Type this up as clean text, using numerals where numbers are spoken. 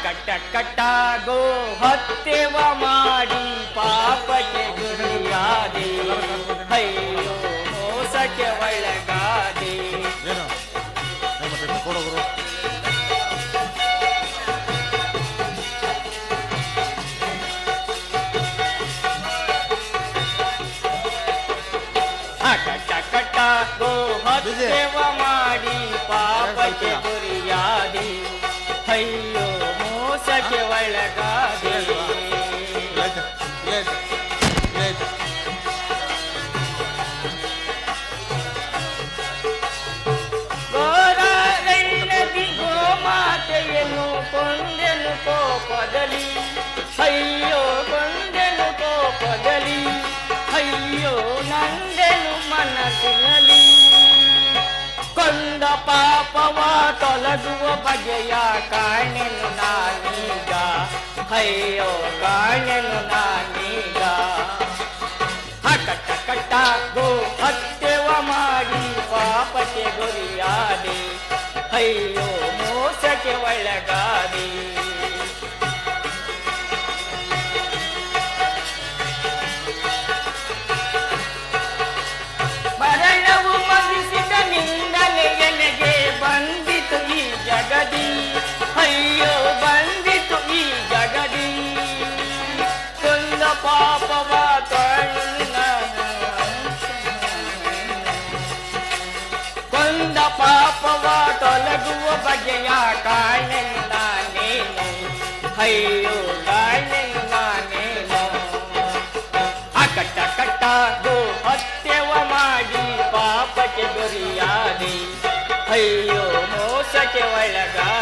ಕಟ್ಟ ಕಟ್ಟ ಗೋ ಹತ್ಯೆವ ಮಾಡಿ ಪಾಪಕ್ಕೆ ಗುರಿಯಾದೆ, ಅಯ್ಯೋ ಮೋಸಕ್ಕೆ ಒಳಗಾದೆ. ಕಟ್ಟ ಕಟ್ಟ ಗೋ ಹತ್ಯೆವ ಮಾಡಿ ಪಾಪಕ್ಕೆ ಗುರಿಯಾದೆ, ಅಯ್ಯೋ ಮೋಸಕ್ಕೆ ಒಳಗಾದೆ. ಗೋರೈನದಿ ಗೋಮಾತೆಯನ್ನು ಕೊಂದೆನು ಕೋಪದಲ್ಲಿ, ಅಯ್ಯೋ ಕೊಂದೆನು ಕೋಪದಲ್ಲಿ, ಅಯ್ಯೋ ನಂದೆನು ಮನಸ್ಸಿನಲ್ಲಿ. ಕೊಂದ ಪಾಪವ ತೊಲಗುವ ಬಗೆಯ ಕಾಣೆನು ನಾನೀಗ, ಅಯ್ಯೋ ಕಾಣೆನು ನಾನೀಗ. ಕಟ್ಟ ಕಟ್ಟ ಗೋ ಹತ್ಯೆವ ಮಾಡಿ ಪಾಪಕ್ಕೆ ಗುರಿಯಾದೆ, ಅಯ್ಯೋ ಮೋಸಕ್ಕೆ ಒಳಗಾದೆ. ಮರಣವು ಮಗಿಸಿದ ನಿಂದನೆಗೆ ಬಂದಿತು ಈ ಜಗದಿ, ಅಯ್ಯೋ ಬಂದಿತು ಈ ಜಗದಿ. ಕೊಂದ ಪಾಪವ ಕೊಂದ ಪಾಪವ ತೊಲಗುವ ಬಗೆಯ ಕಾಣೆನು ನಾನೇನು, ಅಯ್ಯೋ ಕಾಣೆನು ನಾನೇನು. ಕಟ್ಟ ಕಟ್ಟ ಗೋ ಹತ್ಯೆವ ಮಾಡಿ ಪಾಪಕ್ಕೆ ಗುರಿಯಾದೆ, ಅಯ್ಯೋ ಮೋಸಕ್ಕೆ ಒಳಗಾದೆ.